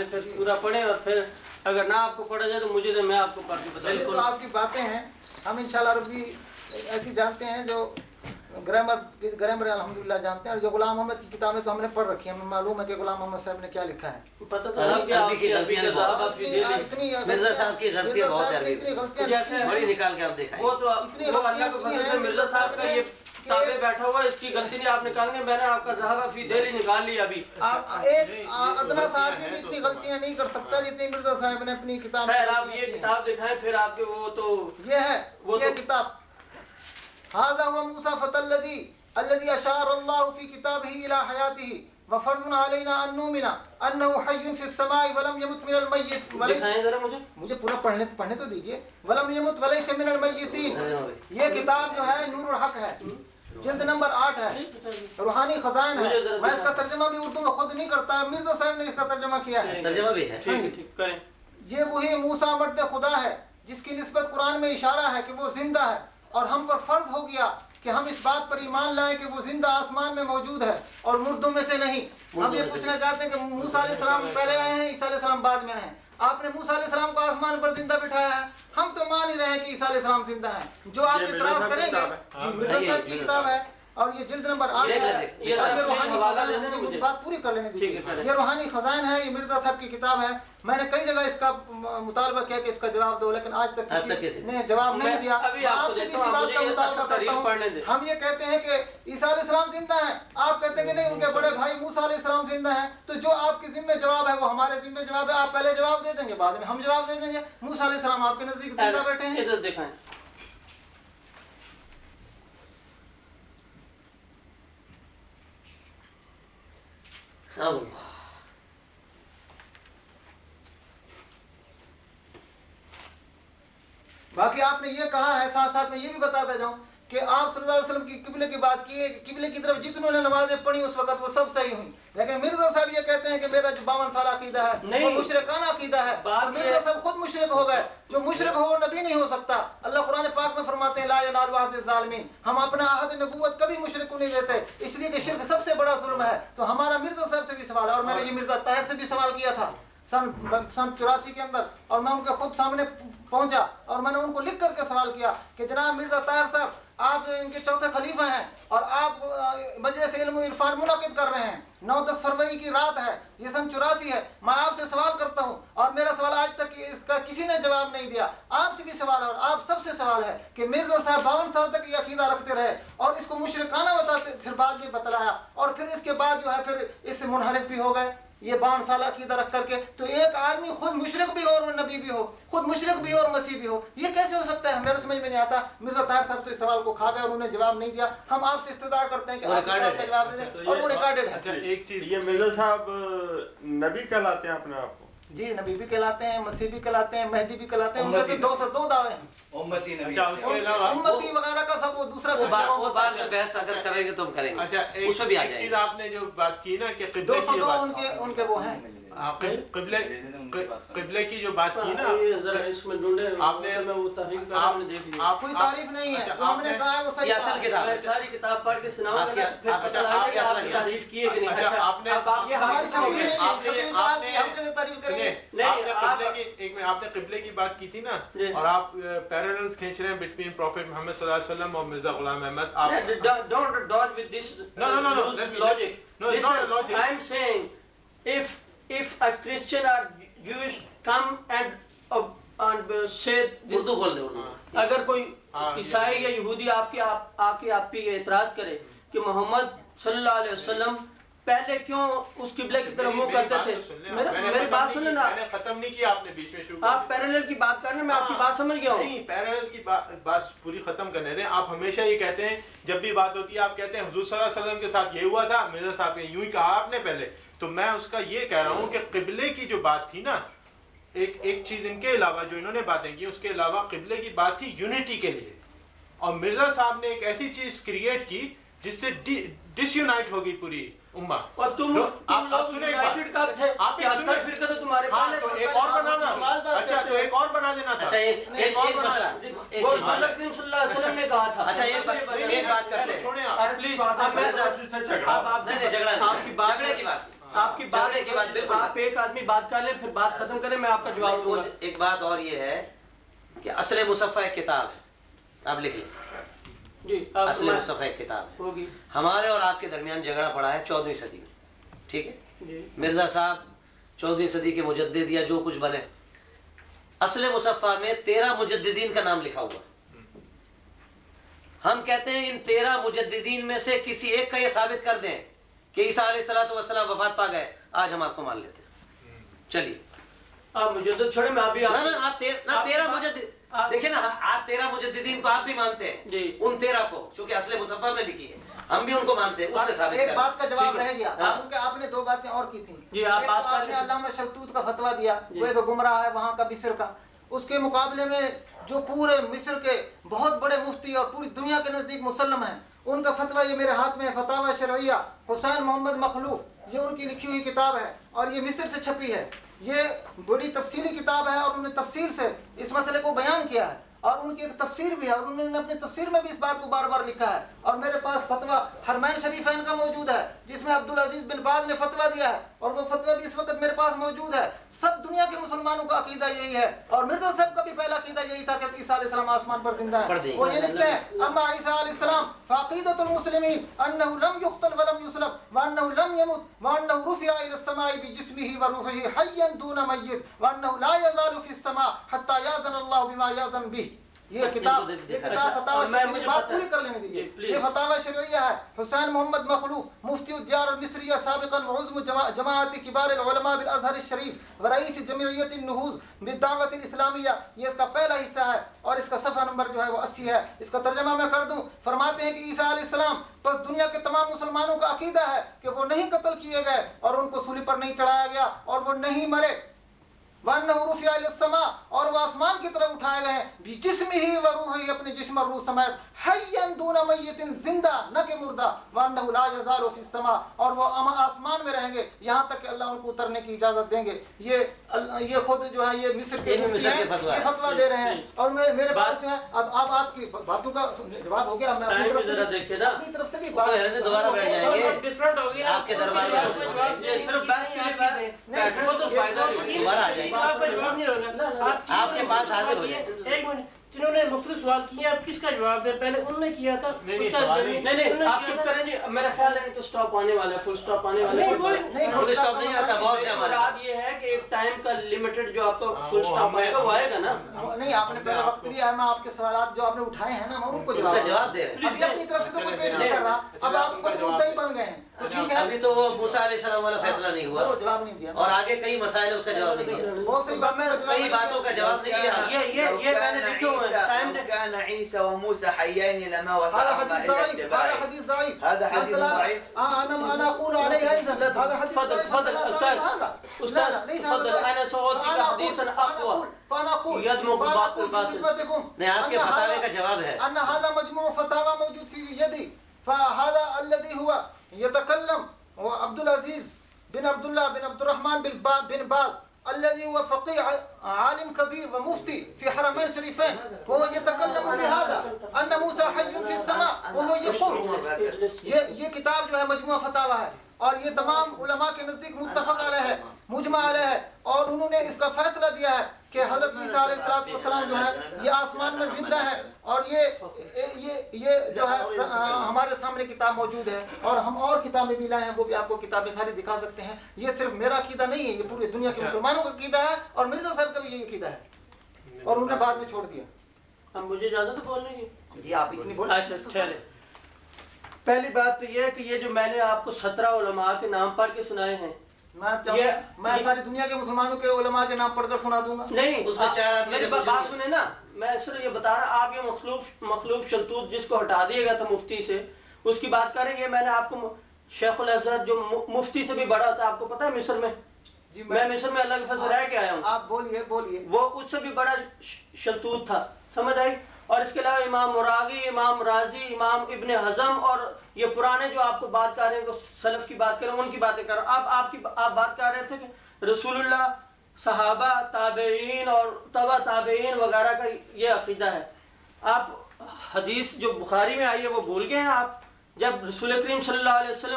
پھر پورا پڑھیں اور پھر اگر نہ آپ کو پڑھا جائے تو مجھے تو میں آپ کو پڑھ کے بتا دوں. تو آپ کی باتیں ہیں ہم انشاءاللہ عربی ایسی جانتے ہیں جو گرامر الحمدللہ جانتے ہیں, اور جو غلام محمد کی کتابیں تو ہم نے پڑھ رکھی ہیں, ہمیں معلوم ہے کہ غلام محمد صاحب نے کیا لکھا ہے. پتہ تو ہے کہ عربی کی غلطیاں بہت مرزا صاحب کی غلطیاں بہت ہے, بڑی نکال کے آپ دیکھیں. وہ تو اللہ کو فضل سے مرزا صاحب کا یہ تابع بیٹھا ہوا ہے, اس کی غلطی نہیں آپ نکالیں. میں نے آپ کا ذہب فی دہلی نکال لیا ابھی. ایک ادنا صاحب بھی اتنی غلطیاں نہیں کر سکتا جتنی مرزا صاحب نے اپنی کتاب میں. خیر آپ یہ کتاب دکھائیں پھر آپ کے وہ تو یہ ہے یہ کتاب هذا هو موسى فتى الذي اشار الله في كتابه الى حياته وفرض علينا ان نؤمن انه حي في السماء ولم يمت من الميت. دکھائیں ذرا مجھے پورا پڑھنے تو دیجئے. ولم يمت وليس من المیتین. یہ کتاب جو ہے نور الحق ہے, جلد نمبر 8 ہے, روحانی خزائن ہے. میں اس کا ترجمہ بھی اردو میں خود نہیں کرتا, مرزا صاحب نے اس کا ترجمہ کیا ہے. ترجمہ بھی ہے. ٹھیک کریں. یہ وہی موسیٰ مرد خدا ہے جس کی نسبت قرآن میں اشارہ ہے کہ وہ زندہ ہے, اور ہم پر فرض ہو گیا کہ ہم اس بات پر ایمان لائیں کہ وہ زندہ آسمان میں موجود ہے اور مردوں میں سے نہیں. ہم یہ پوچھنا چاہتے ہیں کہ موسیٰ علیہ السلام پہلے آئے ہیں, عیسیٰ علیہ السلام بعد میں آئے ہیں. آپ نے موسیٰ علیہ السلام کو آسمان پر زندہ بٹھایا ہے, ہم تو مان ہی رہے ہیں کہ عیسیٰ علیہ السلام زندہ ہیں. جو آپ اعتراض کریں گے مرزا صاحب کی کتاب ہے, اور یہ جلد نمبر 8 ہے. یہ روحانی خزائن, بات پوری کر لینے دیجیے. یہ روحانی خزائن ہے, یہ مرزا صاحب کی کتاب ہے. میں نے کئی جگہ اس کا مطالبہ کیا کہ اس کا جواب دو, لیکن آج تک کسی نے جواب نہیں دیا. آپ سے کسی بات کا مطالبہ کرتا ہوں. ہم یہ کہتے ہیں کہ عیسیٰ علیہ السلام زندہ ہیں, آپ کہتے ہیں کہ نہیں ان کے بڑے بھائی موسیٰ علیہ السلام زندہ ہیں. تو جو آپ کے ذمہ جواب ہے وہ ہمارے ذمہ جواب ہے. آپ پہلے جواب دے دیں گے, بعد میں ہم جواب دے دیں گے. موسیٰ علیہ السلام آپ کے نزدیک زندہ بیٹھے ہیں. ادھر دکھائیں. اللہ باقی آپ نے یہ کہا ہے, ساتھ ساتھ میں یہ بھی بتاتا جاؤں کہ آپ صلی اللہ علیہ وسلم کی قبلے کی بات کی ہے کہ قبلے کی طرف جتنوں نے نمازیں پڑھی اس وقت وہ سب صحیح ہوئی. لیکن مرزا صاحب یہ کہتے ہیں کہ میرا جو 52 سال عقیدہ ہے وہ مشرکانہ عقیدہ ہے. مرزا صاحب خود مشرک ہو گئے. جو مشرک ہو وہ نبی نہیں ہو سکتا. اللہ قرآن پاک میں فرماتے ہیں لا ینال عہد الظالمین, ہم اپنا عہد نبوت کبھی مشرک کو نہیں دیتے, اس لیے کہ شرک سب سے بڑا ظلم ہے. تو ہمارا مرزا صاحب سے بھی سوال ہے, اور میں نے یہ مرزا طاہر سے بھی سوال کیا تھا سن 84 کے اندر, اور میں ان کے خود سامنے پہنچا اور میں نے ان کو لکھ کر کے سوال کیا کہ جناب مرزا طاہر صاحب آپ ان کے چوتھے خلیفہ ہیں اور آپ مجلس علم و عرفان منعقد کر رہے ہیں, 9-10 فروری کی رات ہے, یہ سن 84 ہے. میں آپ سے سوال کرتا ہوں اور میرا سوال آج تک اس کا کسی نے جواب نہیں دیا. آپ سے بھی سوال ہے اور آپ سب سے سوال ہے کہ مرزا صاحب 52 سال تک یہ عقیدہ رکھتے رہے اور اس کو مشرکانہ بتاتے, پھر بعد میں بتلایا, اور پھر اس کے بعد جو ہے پھر اس سے منحرف بھی ہو گئے یہ 52 سال عقیدہ رکھ کر کے. تو ایک آدمی خود مشرک بھی ہو اور نبی بھی ہو, خود مشرک بھی ہو اور مسیح بھی ہو, یہ کیسے ہو سکتا ہے؟ میرے سمجھ میں نہیں آتا. مرزا طاہر صاحب تو اس سوال کو کھا گئے اور انہوں نے جواب نہیں دیا. ہم آپ سے استدعا کرتے ہیں کہ آپ اس سوال کا جواب دے دیں, اور وہ ریکارڈڈ ہے. اچھا ایک چیز, یہ مرزا صاحب نبی کہلاتے ہیں اپنے آپ کو؟ جی نبی بھی کہلاتے ہیں, مسیح بھی کہلاتے ہیں, مہدی بھی کہلاتے ہیں. ان کے تو 202 دعوے ہیں. امتی نبی. اچھا اس کے علاوہ امتی وغیرہ کا سب وہ دوسرا وہ بعد میں بحث اگر کریں گے تو ہم کریں گے. اچھا اس پہ بھی آ ایک جائیں چیز گے. آپ نے جو بات کی نا کہ قبلے کی 202 ان کے وہ ہیں, قبلے کی جو بات کی نا, اس میں ڈھونڈے آپ نے وہ تحریف کا آپ نے دیکھ لیا. کوئی تعریف نہیں ہے, جو ہم نے کہا ہے وہ صحیح یہ اصل کتاب ہے. ساری کتاب پڑھ کے سناؤ گا, پھر آپ پتہ لگے گا کہ آپ نے اصل تعریف کی ہے کہ نہیں. اچھا آپ نے یہ ہماری چھوٹی نہیں ہے, آپ کی ہم کیسے تعریف کریں گے؟ آپ نے قبلے کی بات کی تھی نا, اور آپ پیراللز کھینچ رہے ہیں بٹوین پروفیٹ محمد صلی اللہ علیہ وسلم اور Mirza Ghulam Ahmad. Don't dodge with this logic. Listen, I am saying if a Christian or Jewish come and say this, Urdu بول دے اردو. اگر کوئی عیسائی یا یہودی آپ کے آپ پہ اعتراض کرے کہ محمد صلی اللہ علیہ وسلم پہلے کیوں اس قبلے کی طرف منہ کرتے تھے, میری بات سنیں نا. میں نے ختم نہیں کیا, آپ نے بیچ میں شروع. آپ پیرالل کی بات کر رہے ہیں, میں آپ کی بات سمجھ گیا ہوں. نہیں, پیرالل کی بات پوری ختم کرنے دیں. آپ ہمیشہ یہ کہتے ہیں جب بھی بات ہوتی ہے آپ کہتے ہیں حضور صلی اللہ علیہ وسلم کے ساتھ یہ ہوا تھا, مرزا صاحب نے یوں ہی کہا آپ نے پہلے. تو میں اس کا یہ کہہ رہا ہوں کہ قبلے کی جو بات تھی نا, ایک چیز ان کے علاوہ جو انہوں نے باتیں کی, اس کے علاوہ قبلے کی بات تھی یونٹی کے لیے, اور مرزا صاحب نے ایک ایسی چیز کریٹ کی جس سے ڈس یونائٹ ہوگی پوری امہ. اور تم لوگ یونائٹڈ کب تھے؟ آپ ہر فرقہ تو تمہارے پاس ہے. تو ایک اور بنانا, اچھا تو ایک اور بنا دینا تھا. اچھا ایک مسئلہ, وہ رسول اکرم صلی اللہ علیہ وسلم نے کہا تھا. اچھا ایک بات کرتے ہیں, چھوڑیں آپ پلیز. آپ نہیں جھگڑا نہیں, آپ کی بات جھگڑے کی بات آپ کی بات آپ ایک آدمی بات کر لیں پھر بات ختم کریں میں آپ کا جواب دوں گا. ایک بات اور یہ ہے کہ اصل مصحف ایک کتاب ہے, آپ لکھیں جی اصل مصحف ایک کتاب ہے. ہوگی ہمارے اور آپ کے درمیان جھگڑا پڑا ہے 14ویں صدی میں, ٹھیک ہے. مرزا صاحب 14ویں صدی کے مجدد یا جو کچھ بنے, اصل مصحف میں 13 مجددین کا نام لکھا ہوا. ہم کہتے ہیں ان 13 مجددین میں سے کسی ایک کا یہ ثابت کر دیں کہ عیسیٰ علیہ الصلوۃ والسلام وفات پا گئے, آج ہم آپ کو مان لیتے ہیں. چلیے آپ مجدد چھوڑے میں ابھی آپ 13 مجدد دیکھیں نا, آپ 13 مجددین کو آپ بھی مانتے ہیں جی, ان 13 کو چونکہ اصل مصحف میں لکھی ہے, ہم بھی ان کو مانتے ہیں. اس سے ثابت ایک بات کا جواب رہ گیا کیونکہ آپ نے 2 باتیں اور کی تھیں. جی آپ نے علامہ شلتوت کا فتویٰ دیا وہ ایک گمراہ ہے وہاں کا مصر کا, اس کے مقابلے میں جو پورے مصر کے بہت بڑے مفتی اور پوری دنیا کے نزدیک مسلم ہیں, ان کا فتویٰ یہ میرے ہاتھ میں ہے, فتاوی شرعیہ حسین محمد مخلوف, یہ ان کی لکھی ہوئی کتاب ہے اور یہ مصر سے چھپی ہے. یہ بڑی تفصیلی کتاب ہے اور انہوں نے تفصیل سے اس مسئلے کو بیان کیا ہے اور ان کی ایک تفسیر بھی ہے اور انہوں نے اپنی تفسیر میں بھی اس بات کو بار بار لکھا ہے. اور میرے پاس فتویٰ حرمین شریفین کا موجود ہے جس میں عبدالعزیز بن باز نے فتویٰ دیا ہے اور وہ فتویٰ بھی اس وقت میرے پاس موجود ہے. سب دنیا کے مسلمانوں کا عقیدہ یہی ہے اور مرزا صاحب کا بھی پہلا عقیدہ یہی تھا کہ عیسیٰ علیہ السلام آسمان پر زندہ ہے. وہ یہ لکھتے ہیں اما عیسیٰ علیہ السلام فعقیدۃ المسلمین انہ لم یقتل ولم یصلب وانہ لم یمت وانہ رفع الى السماء بجسمہ وروحہ حیا دون میت وانہ لا یزال فی السماء حتی یاذن اللہ بما یاذن بہ. یہ کتاب فتاوی بات پوری کر لینے دیجیے. یہ فتاوی شرعیہ ہے. حسین محمد مخلوف مفتی الدیار المصریہ سابقا وعظم جماعت کبار العلماء بالازہر الشریف ورئیس جمعیت النہوض بالدعوت الاسلامیہ, یہ اس کا پہلا حصہ ہے اور اس کا صفحہ نمبر جو ہے وہ 80 ہے. اس کا ترجمہ میں کر دوں. فرماتے ہیں کہ عیسیٰ علیہ السلام بس دنیا کے تمام مسلمانوں کا عقیدہ ہے کہ وہ نہیں قتل کیے گئے اور ان کو سولی پر نہیں چڑھایا گیا اور وہ نہیں مرے. وَأَنَّهُ رُفِعَ إِلَى السَّمَاءِ اور وہ آسمان کی طرف اٹھائے گئے بِجِسْمِهِ وَرُوحِهِ اپنے جسم اور روح سمیت حَيًّا دُونَ مَيِّتٍ زندہ نہ کہ مردہ. وَأَنَّهُ لَا يَزَالُ فِي السَّمَاءِ اور وہ آسمان میں رہیں گے یہاں تک کہ اللہ ان کو اترنے کی اجازت دیں گے. یہ خود جو ہے یہ مصر کے مفتی ہیں, یہ فتویٰ دے رہے ہیں اور میرے پاس جو ہے اب آپ کی باتوں کا جواب ہو گیا. میں اپنی طرف سے بھی بات دوبارہ بیٹھ جائیں گے ڈفرنٹ ہو گیا آپ کے دربار میں, صرف بحث کے لیے وہ تو فائدہ دوبارہ آ جائے گا. آپ کا جواب نہیں ہوگا, آپ کے پاس حاضر ہو جائے. ایک منٹ, جنہوں نے مختلف سوال کیے آپ کس کا جواب دیں؟ پہلے انہوں نے کیا تھا. نہیں آپ چپ کریں جی, میرا خیال ہے کہ سٹاپ آنے والا ہے, فل سٹاپ آنے والا ہے. فل سٹاپ نہیں آتا, بہت ہے ہمارا. مراد یہ ہے کہ ایک ٹائم کا لمیٹڈ جو آپ کو فل سٹاپ آئے گا وہ آئے گا نا. نہیں آپ نے پہلے وقت دیا ہے, میں آپ کے سوالات جو آپ نے اٹھائے ہیں نا میں ان کو جواب دے رہے ہیں. ابھی اپنی طرف سے تو کوئی پیش نہیں کر رہا, اب آپ خود مدعی بن گئے ہیں تو ٹھیک ہے. ابھی تو وہ موسیٰ علیہ السلام والا فیصلہ نہیں ہوا, وہ جواب نہیں دیا اور آگے کئی مسائل اس کا جواب نہیں دیا, بہت سی باتوں کا جواب نہیں دیا. یہ میں نے لکھے ہوئے ہیں ٹائم دے. كان عيسى وموسى حيين لما وسعهما إلا اتباعه. هذا حديث ضعيف. هذا حديث ضعيف. أنا أقول عليه أيضا هذا حديث ضعيف. تفضل أنا سأعطيك حديثا أقوى. فأنا أقول يدمغ الباطل. نہیں آپ کے فتاوے کا جواب ہے. أن هذا مجموع فتاوى موجود في يدي, فهذا الذي هو يتكلم هو عبد العزيز بن عبد الله بن عبد الرحمن بن باز الذي هو فقيه عالم كبير ومفتي في حرمين شريفين, وهو يتكلم بهذا أن موسى حي في السماء, وهو يقول یہ کتاب جو ہے مجموعہ فتاوی ہے اور یہ تمام علماء کے نزدیک متفق علیہ ہے, مجمع علیہ ہے, اور انہوں نے اس کا فیصلہ دیا ہے کہ حضرت عیسیٰ علیہ السلام جو ہے یہ آسمان میں زندہ ہے. اور یہ جو ہے ہمارے سامنے کتاب موجود ہے اور ہم اور کتابیں بھی لائے ہیں, وہ بھی آپ کو کتابیں ساری دکھا سکتے ہیں. یہ صرف میرا عقیدہ نہیں ہے, یہ پوری دنیا کے مسلمانوں کا عقیدہ ہے اور مرزا صاحب کا بھی یہی عقیدہ ہے اور انہوں نے بعد میں چھوڑ دیا. اب مجھے اجازت ہے بولنے کی؟ جی آپ اتنی بولیں. اچھا چلے, پہلی بات تو یہ ہے کہ یہ جو میں نے آپ کو 17 علماء کے نام پڑھ کے سنائے ہیں, میں ساری دنیا کے مسلمانوں کے علماء کے نام پڑھ کر سنا دوں گا. نہیں اس میں چار میری بات سنیں نا, میں صرف یہ بتا رہا, آپ یہ مخلوف شلتوت جس کو ہٹا دیا گیا تھا مفتی سے, اس کی بات کریں گے. میں نے آپ کو شیخ الازہر جو مفتی سے بھی بڑا تھا, آپ کو پتا ہے مصر میں, میں مصر میں اللہ کے فضل سے رہ کے آیا ہوں. آپ بولیے. وہ اس سے بھی بڑا شلتوت تھا, سمجھ آئی. اور اس کے علاوہ امام مراغی, امام رازی, امام ابن حزم اور یہ پرانے جو آپ کو بات کر رہے ہیں, سلف کی بات کریں, ان کی باتیں کر رہا ہوں. آپ بات کر رہے تھے کہ رسول اللہ, صحابہ, تابعین اور تبع تابعین وغیرہ کا یہ عقیدہ ہے. آپ حدیث جو بخاری میں آئی ہے وہ بھول گئے ہیں آپ, جب رسول کریم صلی اللہ علیہ وسلم